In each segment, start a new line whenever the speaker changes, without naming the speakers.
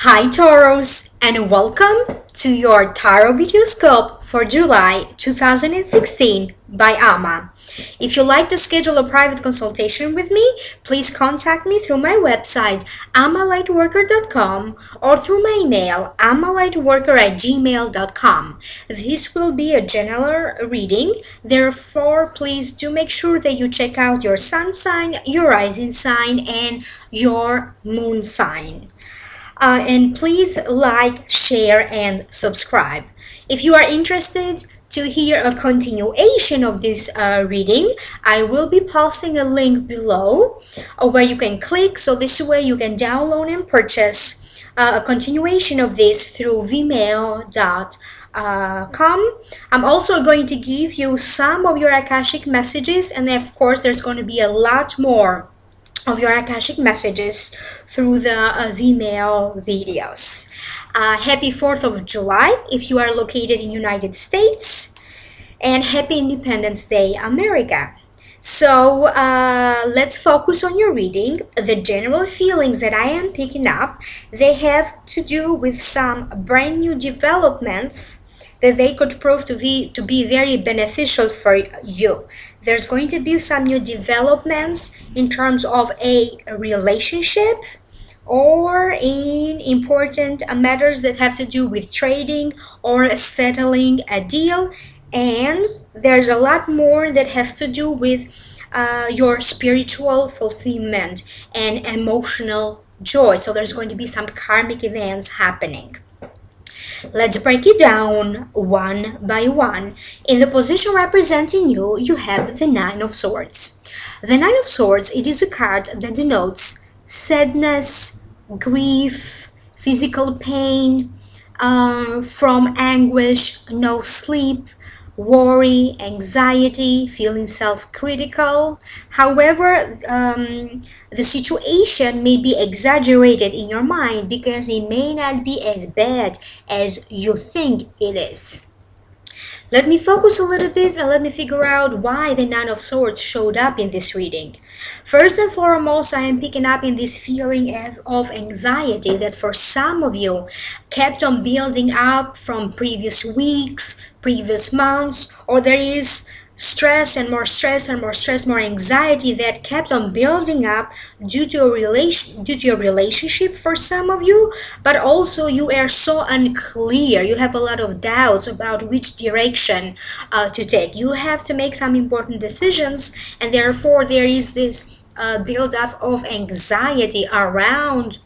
Hi Taurus, and welcome to your Tarot Videoscope for July 2016 by Amma. If you'd like to schedule a private consultation with me, please contact me through my website ammalightworker.com or through my email ammalightworker@gmail.com. This will be a general reading, therefore please do make sure that you check out your sun sign, your rising sign, and your moon sign. And please like, share, and subscribe. If you are interested to hear a continuation of this reading, I will be posting a link below where you can click, so this way you can download and purchase a continuation of this through vimeo.com. I'm also going to give you some of your Akashic messages, and of course there's going to be a lot more of your Akashic messages through the Vimeo videos. Happy 4th of July if you are located in United States, and happy Independence Day, America. So let's focus on your reading. The general feelings that I am picking up, they have to do with some brand new developments that they could prove to be very beneficial for you. There's going to be some new developments in terms of a relationship or in important matters that have to do with trading or settling a deal. And there's a lot more that has to do with your spiritual fulfillment and emotional joy. So there's going to be some karmic events happening. Let's break it down one by one. In the position representing you, you have the Nine of Swords. The Nine of Swords, it is a card that denotes sadness, grief, physical pain, from anguish, no sleep, worry, anxiety, feeling self-critical. However, the situation may be exaggerated in your mind because it may not be as bad as you think it is. Let me focus a little bit and let me figure out why the Nine of Swords showed up in this reading. First and foremost, I am picking up in this feeling of anxiety that for some of you kept on building up from previous weeks, previous months, or there is stress and more stress and more stress, more anxiety that kept on building up due to a relationship for some of you, but also you are so unclear. You have a lot of doubts about which direction to take. You have to make some important decisions, and therefore there is this build-up of anxiety around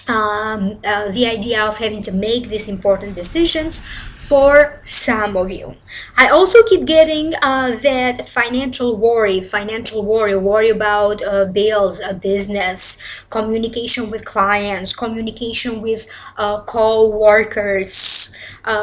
the idea of having to make these important decisions for some of you. I also keep getting that financial worry about bills, business, communication with clients, communication with co-workers,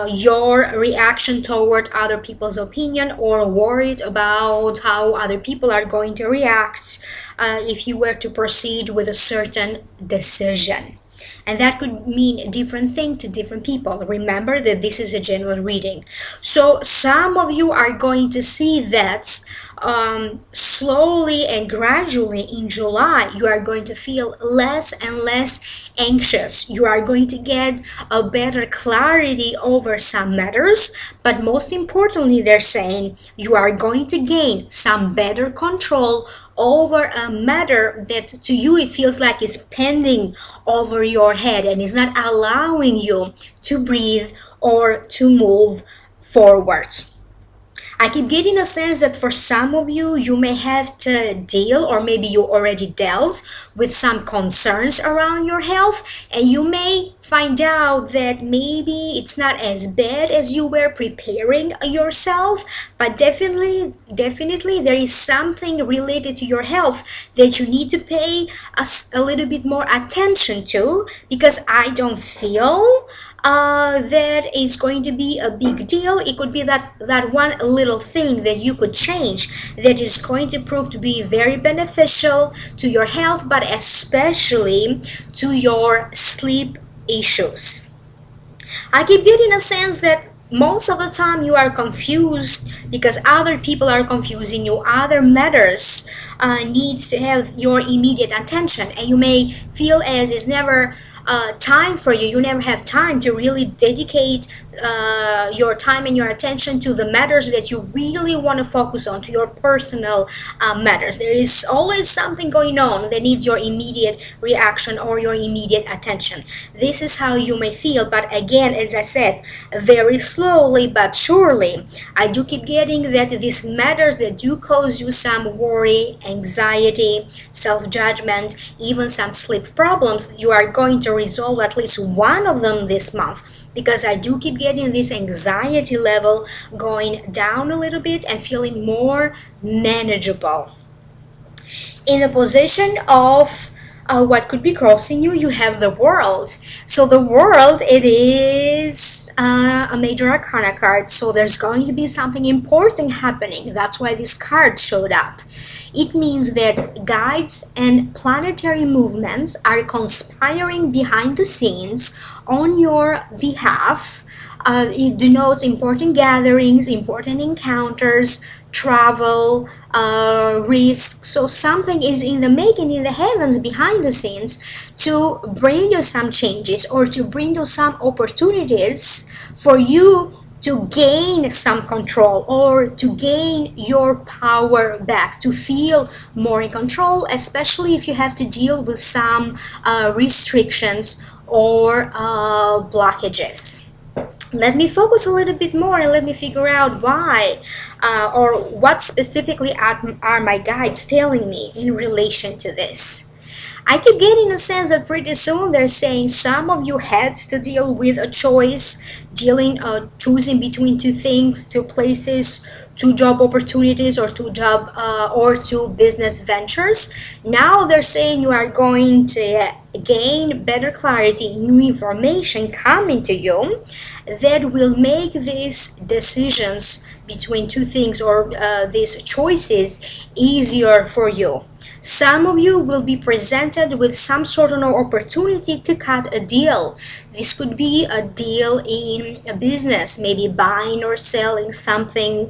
your reaction toward other people's opinion, or worried about how other people are going to react if you were to proceed with a certain decision. And that could mean a different thing to different people. Remember that this is a general reading. So some of you are going to see that slowly and gradually in July, you are going to feel less and less anxious. You are going to get a better clarity over some matters, but most importantly, they're saying you are going to gain some better control over a matter that to you it feels like is pending over your head and is not allowing you to breathe or to move forward. I keep getting a sense that for some of you, you may have to deal, or maybe you already dealt with some concerns around your health, and you may find out that maybe it's not as bad as you were preparing yourself, but definitely there is something related to your health that you need to pay a little bit more attention to, because I don't feel that is going to be a big deal. It could be that one little thing that you could change that is going to prove to be very beneficial to your health, but especially to your sleep issues. I keep getting a sense that most of the time you are confused because other people are confusing you. Other matters needs to have your immediate attention, and you may feel as is never time for you. You never have time to really dedicate your time and your attention to the matters that you really want to focus on, to your personal matters. There is always something going on that needs your immediate reaction or your immediate attention. This is how you may feel, but again, as I said, very slowly but surely, I do keep getting that these matters that do cause you some worry, anxiety, self-judgment, even some sleep problems, you are going to resolve at least one of them this month, because I do keep getting this anxiety level going down a little bit and feeling more manageable. In the position of what could be crossing you, you have the world. So the world, it is a major arcana card, so there's going to be something important happening. That's why this card showed up. It means that guides and planetary movements are conspiring behind the scenes on your behalf. It denotes important gatherings, important encounters, travel, risk. So something is in the making in the heavens behind the scenes to bring you some changes or to bring you some opportunities for you to gain some control or to gain your power back, to feel more in control, especially if you have to deal with some restrictions or blockages. Let me focus a little bit more and let me figure out why or what specifically are my guides telling me in relation to this. I keep getting a sense that pretty soon they're saying some of you had to deal with a choice, choosing between two things, two places, two job opportunities, or two business ventures. Now they're saying you are going to gain better clarity, new information coming to you that will make these decisions between two things or these choices easier for you. Some of you will be presented with some sort of opportunity to cut a deal. This could be a deal in a business, maybe buying or selling something,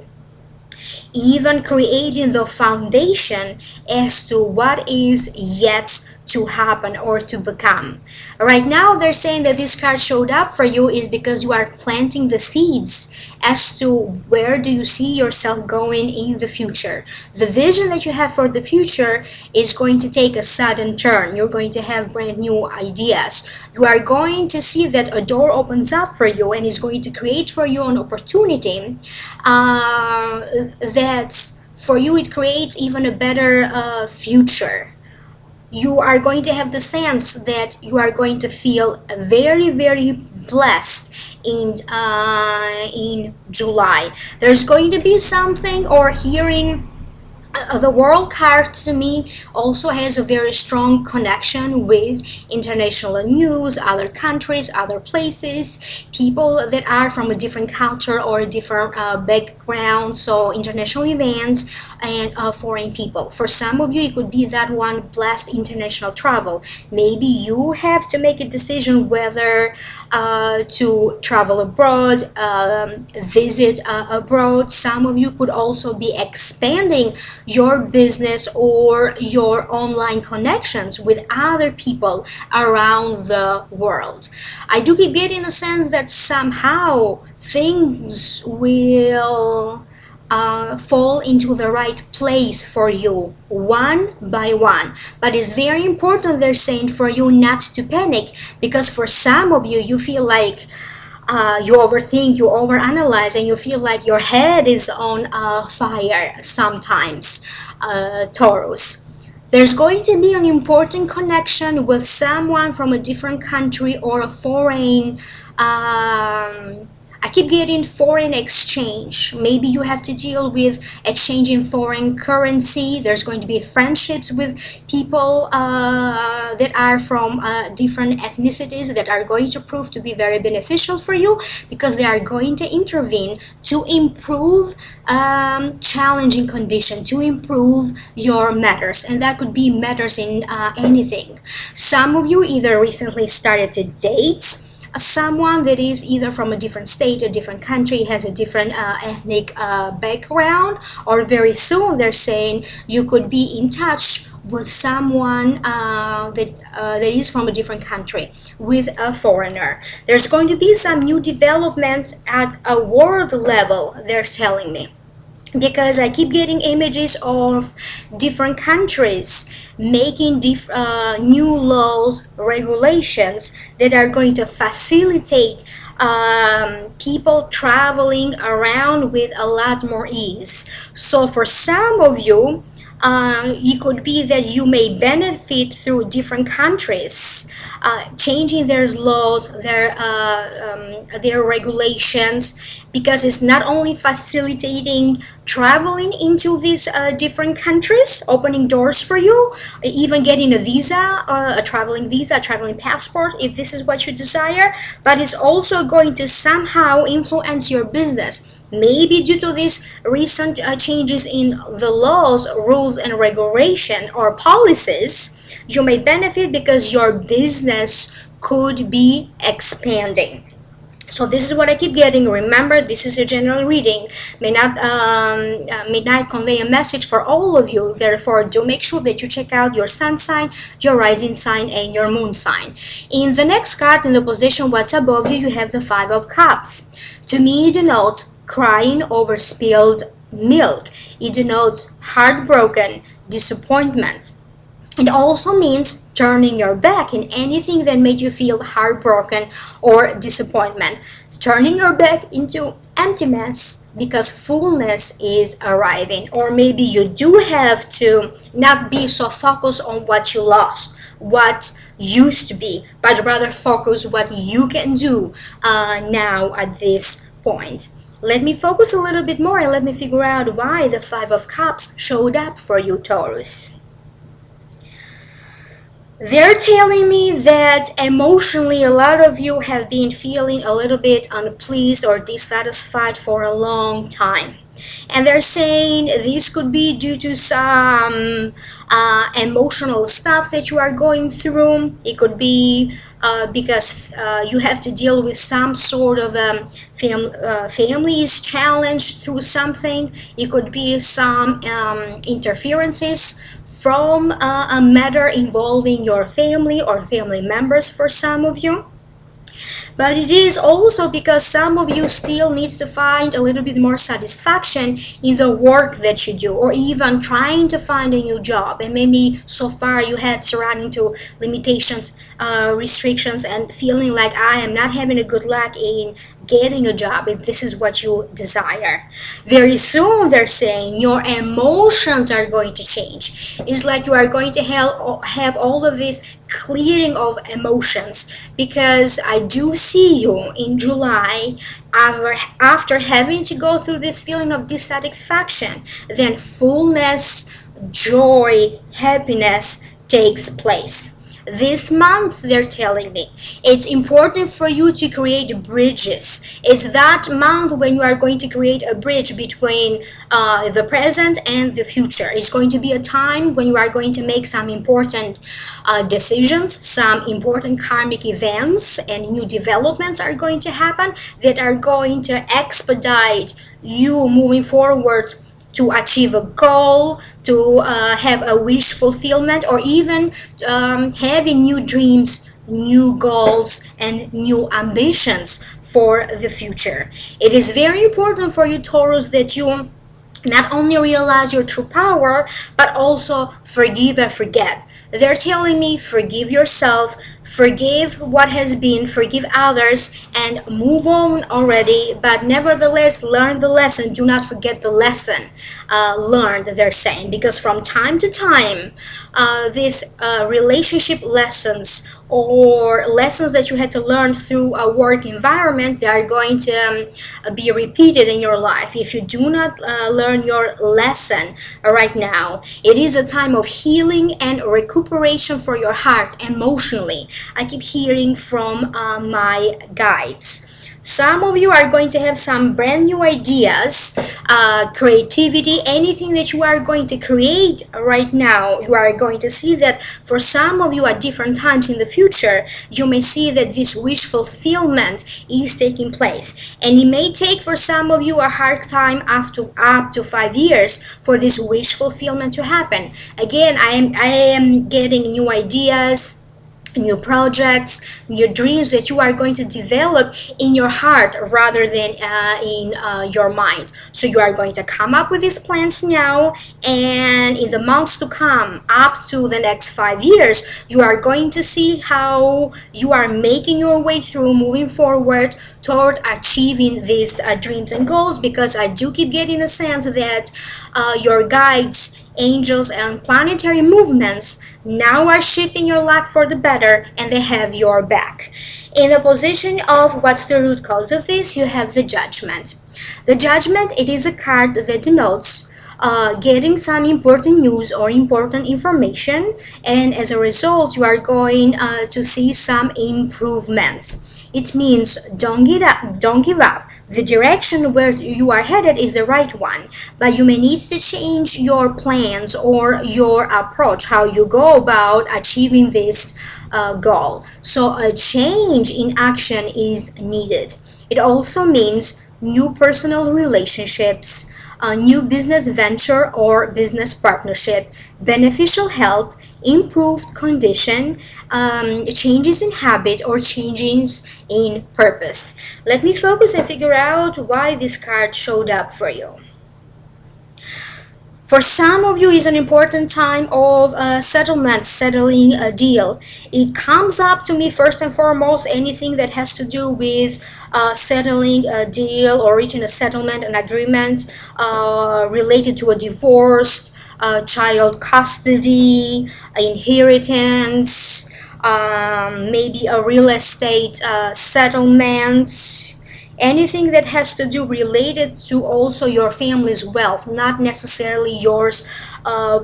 even creating the foundation as to what is yet to happen or to become. Right now, they're saying that this card showed up for you is because you are planting the seeds as to where do you see yourself going in the future. The vision that you have for the future is going to take a sudden turn. You're going to have brand new ideas. You are going to see that a door opens up for you and is going to create for you an opportunity that for you it creates even a better future. You are going to have the sense that you are going to feel very, very blessed in July. There's going to be something or hearing. The world card to me also has a very strong connection with international news, other countries, other places, people that are from a different culture or a different background, so international events and foreign people. For some of you, it could be that one blessed international travel. Maybe you have to make a decision whether to travel abroad, visit abroad. Some of you could also be expanding your business or your online connections with other people around the world. I do keep getting a sense that somehow things will fall into the right place for you one by one. But it's very important, they're saying, for you not to panic, because for some of you, you feel like you overthink, you overanalyze, and you feel like your head is on fire sometimes, Taurus. There's going to be an important connection with someone from a different country or a foreign I keep getting foreign exchange. Maybe you have to deal with exchanging foreign currency. There's going to be friendships with people that are from different ethnicities that are going to prove to be very beneficial for you, because they are going to intervene to improve challenging condition, to improve your matters. And that could be matters in anything. Some of you either recently started to date someone that is either from a different state, a different country, has a different ethnic background, or very soon they're saying you could be in touch with someone that is from a different country, with a foreigner. There's going to be some new developments at a world level, they're telling me, because I keep getting images of different countries making new laws, regulations that are going to facilitate people traveling around with a lot more ease. So for some of you, it could be that you may benefit through different countries changing their laws, their regulations, because it's not only facilitating traveling into these different countries, opening doors for you, even getting a visa, a traveling visa, a traveling passport, if this is what you desire, but it's also going to somehow influence your business. Maybe due to these recent changes in the laws, rules, and regulation or policies, you may benefit because your business could be expanding. So this is what I keep getting. Remember, this is a general reading. May not convey a message for all of you. Therefore, do make sure that you check out your sun sign, your rising sign, and your moon sign. In the next card, in the position what's above you, you have the Five of Cups. To me, it denotes crying over spilled milk. It denotes heartbroken, disappointment. It also means turning your back in anything that made you feel heartbroken or disappointment. Turning your back into emptiness because fullness is arriving. Or maybe you do have to not be so focused on what you lost, what used to be, but rather focus what you can do now at this point. Let me focus a little bit more and let me figure out why the Five of Cups showed up for you, Taurus. They're telling me that emotionally a lot of you have been feeling a little bit unpleased or dissatisfied for a long time. And they're saying this could be due to some emotional stuff that you are going through. It could be because you have to deal with some sort of family's challenge through something. It could be some interferences from a matter involving your family or family members for some of you. But it is also because some of you still needs to find a little bit more satisfaction in the work that you do, or even trying to find a new job. And maybe so far you had surrounding to limitations, restrictions, and feeling like I am not having a good luck in getting a job if this is what you desire. Very soon, they're saying, your emotions are going to change. It's like you are going to have all of this clearing of emotions, because I do see you in July after having to go through this feeling of dissatisfaction. Then fullness, joy, happiness takes place. This month, they're telling me, it's important for you to create bridges. It's that month when you are going to create a bridge between the present and the future. It's going to be a time when you are going to make some important decisions, some important karmic events, and new developments are going to happen that are going to expedite you moving forward to achieve a goal, to have a wish fulfillment, or even having new dreams, new goals, and new ambitions for the future. It is very important for you, Taurus, that you not only realize your true power, but also forgive and forget. They're telling me forgive yourself, forgive what has been, forgive others, and move on already. But nevertheless, learn the lesson. Do not forget the lesson learned, they're saying. Because from time to time, these relationship lessons or lessons that you had to learn through a work environment, they are going to be repeated in your life. If you do not learn your lesson right now, it is a time of healing and recuperation for your heart emotionally. I keep hearing from my guides. Some of you are going to have some brand new ideas, creativity, anything that you are going to create right now. You are going to see that for some of you at different times in the future, you may see that this wish fulfillment is taking place. And it may take for some of you a hard time up to 5 years for this wish fulfillment to happen. Again, I am getting new ideas, new projects, new dreams that you are going to develop in your heart rather than in your mind. So you are going to come up with these plans now, and in the months to come, up to the next 5 years, you are going to see how you are making your way through, moving forward toward achieving these dreams and goals, because I do keep getting a sense that your guides, angels, and planetary movements now are shifting your luck for the better, and they have your back. In the position of what's the root cause of this, you have the Judgment. The Judgment, it is a card that denotes getting some important news or important information, and as a result you are going to see some improvements. It means don't give up. The direction where you are headed is the right one, but you may need to change your plans or your approach, how you go about achieving this goal. So a change in action is needed. It also means new personal relationships, a new business venture or business partnership, beneficial help, improved condition, changes in habit, or changes in purpose. Let me focus and figure out why this card showed up for you. For some of you, is an important time of settlement, settling a deal. It comes up to me first and foremost anything that has to do with settling a deal or reaching a settlement, an agreement related to a divorce, child custody, inheritance, maybe a real estate settlement. Anything that has to do related to also your family's wealth, not necessarily yours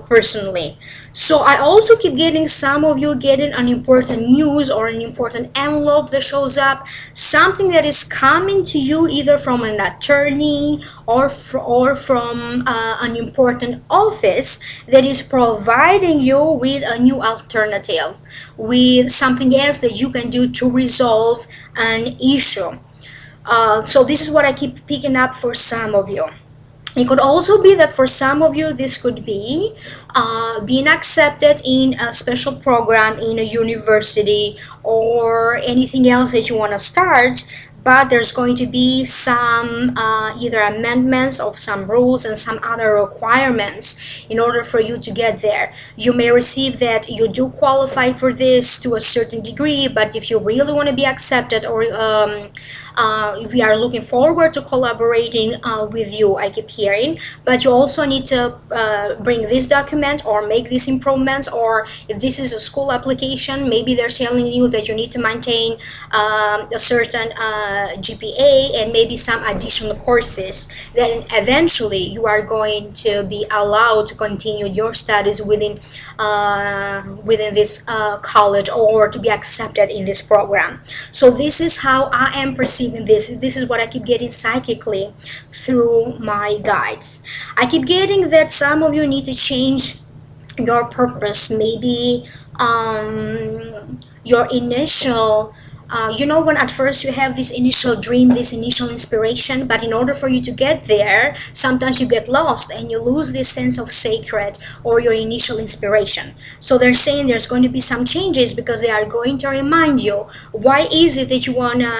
personally. So I also keep getting some of you getting an important news or an important envelope that shows up, something that is coming to you either from an attorney or from an important office that is providing you with a new alternative, with something else that you can do to resolve an issue. So this is what I keep picking up for some of you. It could also be that for some of you, this could be being accepted in a special program in a university or anything else that you want to start, but there's going to be some either amendments of some rules and some other requirements in order for you to get there. You may receive that you do qualify for this to a certain degree, but if you really want to be accepted, or we are looking forward to collaborating with you, I keep hearing, but you also need to bring this document or make these improvements, or if this is a school application, maybe they're telling you that you need to maintain a certain GPA and maybe some additional courses. Then eventually you are going to be allowed to continue your studies within this college, or to be accepted in this program. So this is how I am perceiving this. This is what I keep getting psychically through my guides. I keep getting that some of you need to change your purpose, maybe your initial when at first you have this initial dream, this initial inspiration, but in order for you to get there, sometimes you get lost and you lose this sense of sacred or your initial inspiration. So they're saying there's going to be some changes, because they are going to remind you, why is it that you want to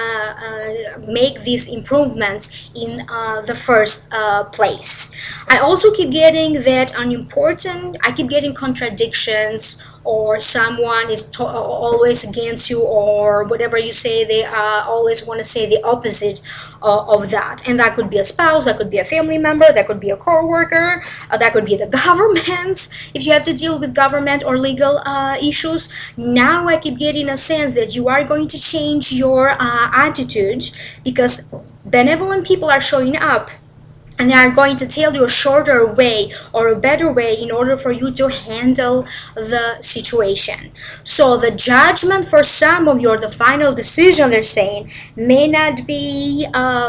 make these improvements in the first place. I also keep getting that I keep getting contradictions, or someone is always against you, or whatever you say, they always want to say the opposite of that. And that could be a spouse, that could be a family member, that could be a co-worker, that could be the government. If you have to deal with government or legal issues, now I keep getting a sense that you are going to change your attitude, because benevolent people are showing up and they are going to tell you a shorter way or a better way in order for you to handle the situation. So the judgment for some of you, or the final decision they're saying, may not be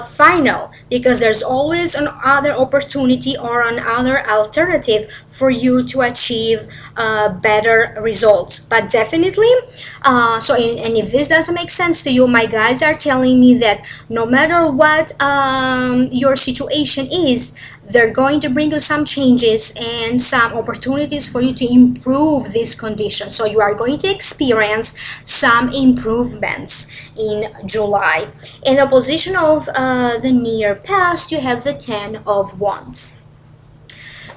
final, because there's always another opportunity or another alternative for you to achieve better results. But definitely, and if this doesn't make sense to you, my guides are telling me that no matter what your situation is, they're going to bring you some changes and some opportunities for you to improve this condition. So you are going to experience some improvements in July. In the position of the near past, you have the 10 of Wands.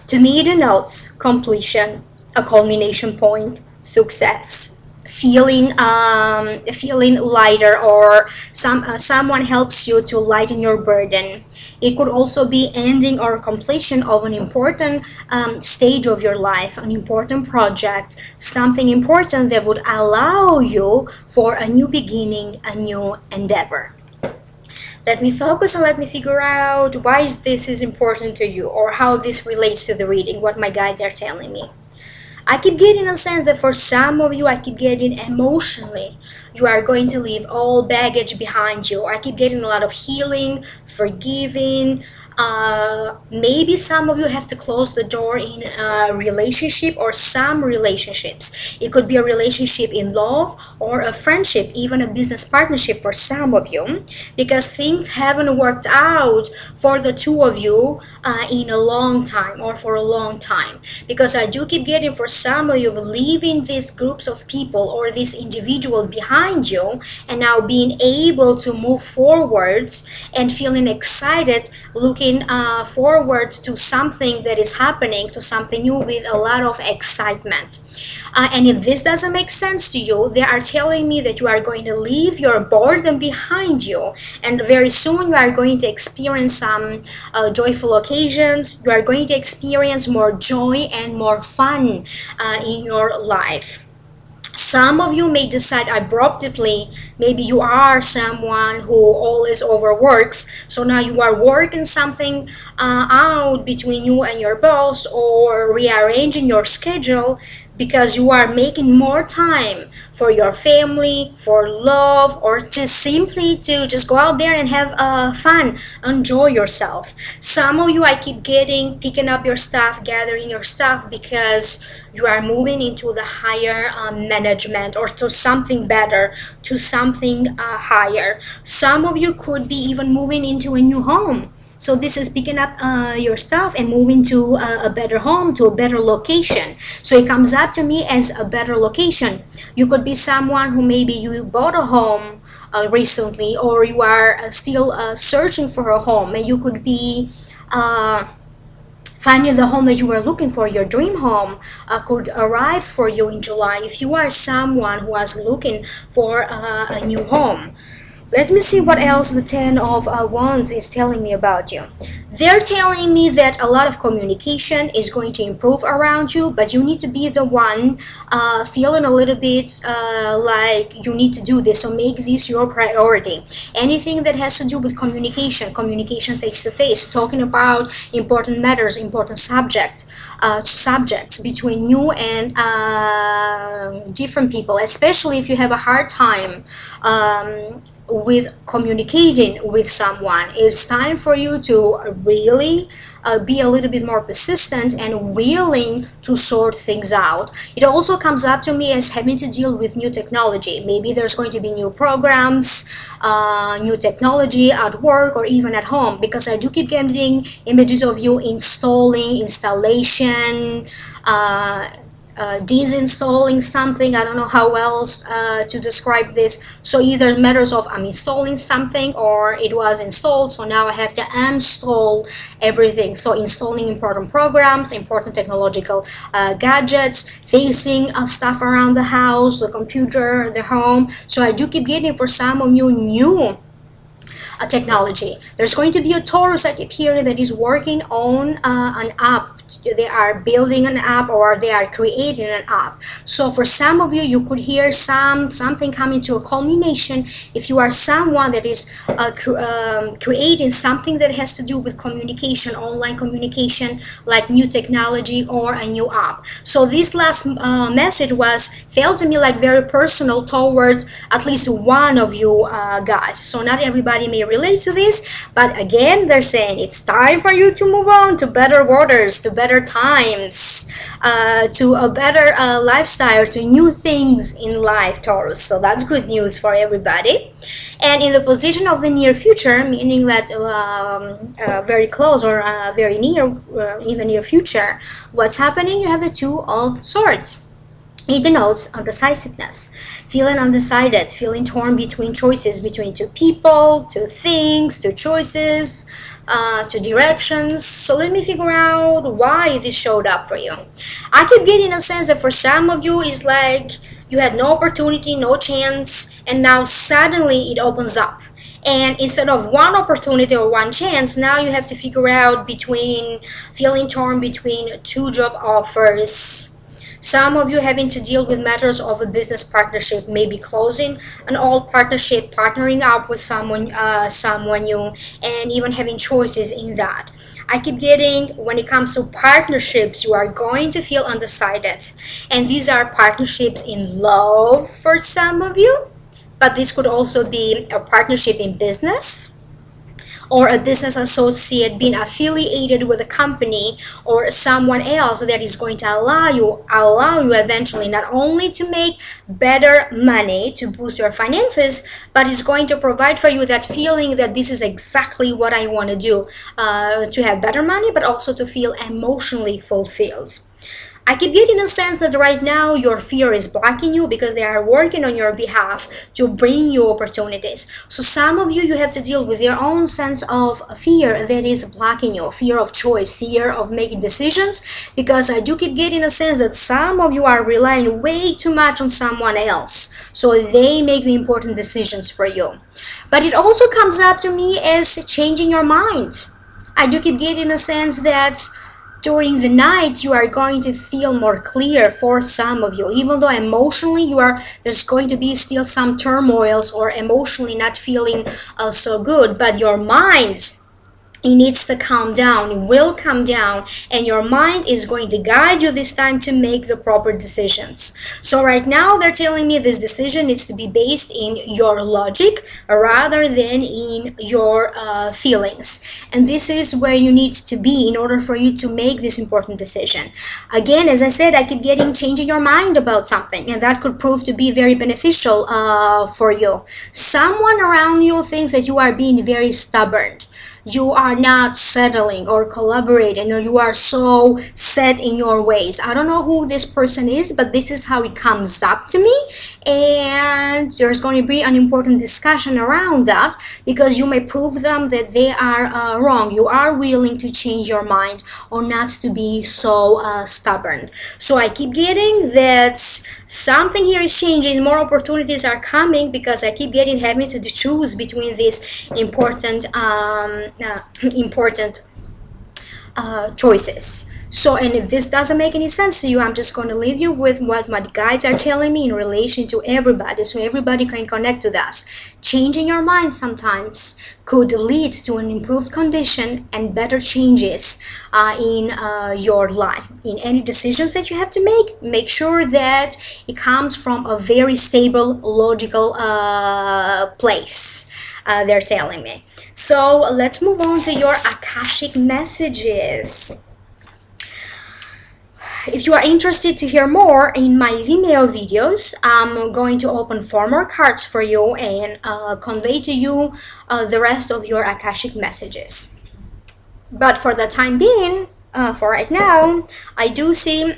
To me, it denotes completion, a culmination point, success. Feeling lighter, or someone helps you to lighten your burden. It could also be ending or completion of an important stage of your life, an important project, something important that would allow you for a new beginning, a new endeavor. Let me focus and let me figure out why this is important to you, or how this relates to the reading, what my guides are telling me. I keep getting a sense that for some of you, I keep getting emotionally, you are going to leave all baggage behind you. I keep getting a lot of healing, forgiving. Maybe some of you have to close the door in a relationship, or some relationships. It could be a relationship in love, or a friendship, even a business partnership for some of you, because things haven't worked out for the two of you in a long time, or for a long time. Because I do keep getting, for some of you, leaving these groups of people or this individual behind you, and now being able to move forwards and feeling excited, looking forward to something that is happening, to something new, with a lot of excitement. And if this doesn't make sense to you, they are telling me that you are going to leave your boredom behind you, and very soon you are going to experience some joyful occasions. You are going to experience more joy and more fun in your life. Some of you may decide abruptly, maybe you are someone who always overworks, so now you are working something out between you and your boss, or rearranging your schedule, because you are making more time for your family, for love, or just simply to just go out there and have fun, enjoy yourself. Some of you, I keep picking up your stuff, gathering your stuff, because you are moving into the higher management, or to something better, to something higher. Some of you could be even moving into a new home. So this is picking up your stuff and moving to a better home, to a better location. So it comes up to me as a better location. You could be someone who maybe you bought a home recently, or you are still searching for a home, and you could be finding the home that you were looking for. Your dream home could arrive for you in July, if you are someone who was looking for a new home. Let me see what else the 10 of Wands is telling me about you. They're telling me that a lot of communication is going to improve around you, but you need to be the one feeling a little bit like you need to do this. So make this your priority. Anything that has to do with communication face to face, talking about important matters, important subjects between you and different people, especially if you have a hard time with communicating with someone. It's time for you to really be a little bit more persistent and willing to sort things out. It also comes up to me as having to deal with new technology. Maybe there's going to be new programs, new technology at work, or even at home, because I do keep getting images of you installation, disinstalling something. I don't know how else to describe this. So either matters of I'm installing something, or it was installed, so now I have to uninstall everything. So installing important programs, important technological gadgets, fixing stuff around the house, the computer, the home. So I do keep getting, for some of you, new technology. There's going to be a Taurus, I keep hearing, that is working on an app they are building an app or they are creating an app. So for some of you, you could hear something coming to a culmination if you are someone that is creating something that has to do with communication, online communication, like new technology or a new app. So this last message felt to me like very personal towards at least one of you guys. So not everybody may relate to this, but again, they're saying it's time for you to move on to better waters, to better times, to a better lifestyle, to new things in life, Taurus. So that's good news for everybody. And in the position of the near future, meaning that very close or very near, in the near future, what's happening? You have the Two of Swords. It denotes undecisiveness, feeling undecided, feeling torn between choices, between two people, two things, two choices, two directions. So let me figure out why this showed up for you. I keep getting a sense that for some of you, it's like you had no opportunity, no chance, and now suddenly it opens up. And instead of one opportunity or one chance, now you have to figure out feeling torn between two job offers. Some of you having to deal with matters of a business partnership, maybe closing an old partnership, partnering up with someone new, and even having choices in that. I keep getting, when it comes to partnerships, you are going to feel undecided. And these are partnerships in love for some of you, but this could also be a partnership in business, or a business associate being affiliated with a company or someone else that is going to allow you eventually not only to make better money to boost your finances, but is going to provide for you that feeling that this is exactly what I want to do, to have better money, but also to feel emotionally fulfilled. I keep getting a sense that right now your fear is blocking you because they are working on your behalf to bring you opportunities. So some of you have to deal with your own sense of fear that is blocking you, fear of choice, fear of making decisions, because I do keep getting a sense that some of you are relying way too much on someone else, so they make the important decisions for you. But it also comes up to me as changing your mind. I do keep getting a sense that during the night you are going to feel more clear for some of you, even though emotionally there's going to be still some turmoils or emotionally not feeling so good, but your mind, it needs to calm down. It will calm down, and your mind is going to guide you this time to make the proper decisions. So right now they're telling me this decision needs to be based in your logic rather than in your feelings. And this is where you need to be in order for you to make this important decision. Again, as I said, I keep getting changing your mind about something, and that could prove to be very beneficial for you. Someone around you thinks that you are being very stubborn. You are not settling or collaborating, or you are so set in your ways. I don't know who this person is, but this is how it comes up to me, and there's going to be an important discussion around that because you may prove them that they are wrong. You are willing to change your mind or not to be so stubborn. So I keep getting that something here is changing, more opportunities are coming, because I keep getting having to choose between these important choices. So, and if this doesn't make any sense to you, I'm just going to leave you with what my guides are telling me in relation to everybody, so everybody can connect to us. Changing your mind sometimes could lead to an improved condition and better changes in your life. In any decisions that you have to make sure that it comes from a very stable, logical place, they're telling me. So let's move on to your Akashic messages. If you are interested to hear more in my Vimeo videos, I'm going to open 4 more cards for you and convey to you the rest of your Akashic messages. But for the time being, for right now, I do see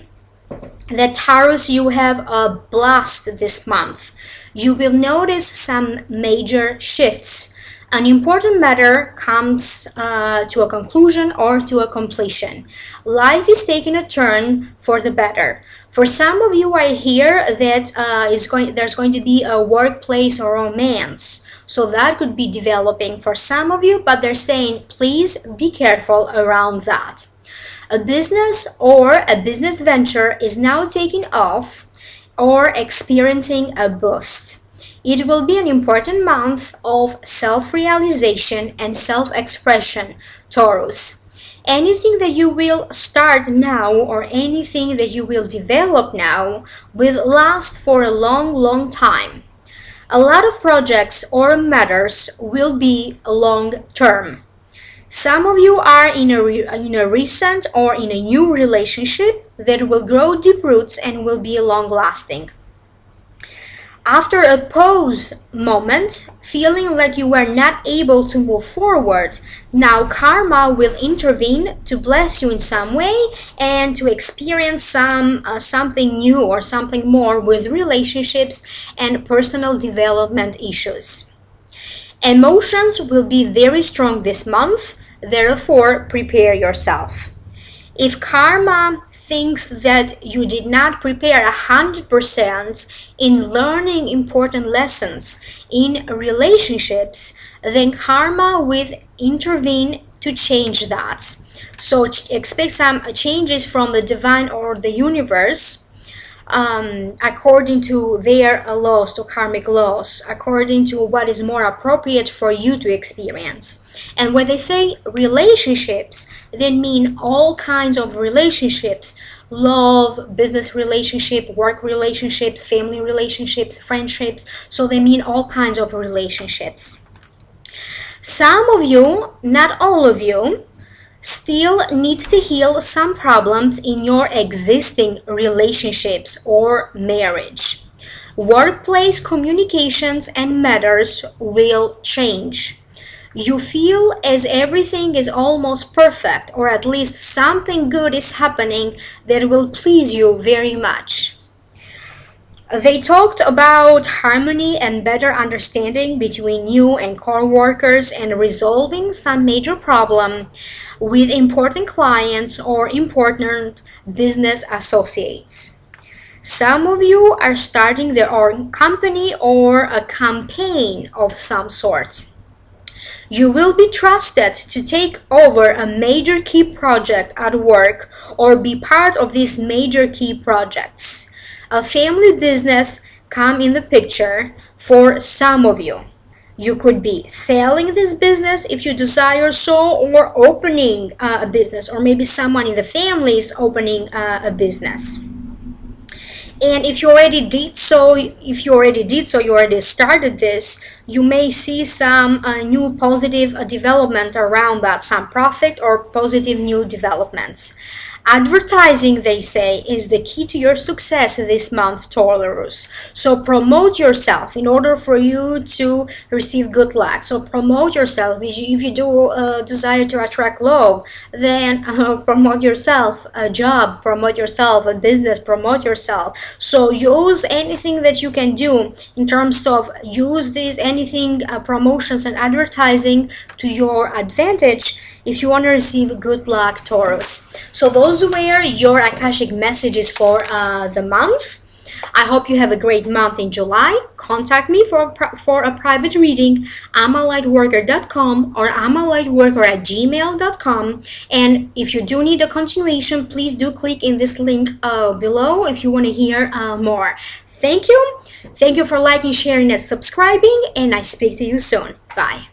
that Taurus, you have a blast this month. You will notice some major shifts. An important matter comes to a conclusion or to a completion. Life is taking a turn for the better. For some of you, I hear that there's going to be a workplace romance. So that could be developing for some of you, but they're saying please be careful around that. A business or a business venture is now taking off or experiencing a boost. It will be an important month of self-realization and self-expression, Taurus. Anything that you will start now or anything that you will develop now will last for a long, long time. A lot of projects or matters will be long-term. Some of you are in a recent or in a new relationship that will grow deep roots and will be long-lasting. After a pause moment, feeling like you were not able to move forward, now karma will intervene to bless you in some way and to experience something new or something more with relationships and personal development issues. Emotions will be very strong this month, therefore prepare yourself. If karma thinks that you did not prepare 100% in learning important lessons in relationships, then karma will intervene to change that. So expect some changes from the divine or the universe according to their laws, to karmic laws, according to what is more appropriate for you to experience. And when they say relationships, they mean all kinds of relationships: love, business relationship, work relationships, family relationships, friendships. So they mean all kinds of relationships. Some of you, not all of you, still need to heal some problems in your existing relationships or marriage. Workplace communications and matters will change. You feel as everything is almost perfect, or at least something good is happening that will please you very much. They talked about harmony and better understanding between you and co-workers and resolving some major problem with important clients or important business associates. Some of you are starting their own company or a campaign of some sort. You will be trusted to take over a major key project at work or be part of these major key projects. A family business come in the picture for some of you. You could be selling this business if you desire so, or opening a business, or maybe someone in the family is opening a business. And if you already did so, you already started this, you may see some new positive development around that, some profit or positive new developments. Advertising, they say, is the key to your success this month, Taurus. So promote yourself in order for you to receive good luck. So promote yourself. If you do desire to attract love, then promote yourself. A job, promote yourself. A business, promote yourself. So use anything that you can do in terms of use these anything promotions and advertising to your advantage if you want to receive good luck, Taurus. So those were your Akashic messages for the month. I hope you have a great month in July. Contact me for a private reading, amalightworker.com or amalightworker@gmail.com. And if you do need a continuation, please do click in this link below if you want to hear more. Thank you. Thank you for liking, sharing, and subscribing, and I speak to you soon. Bye.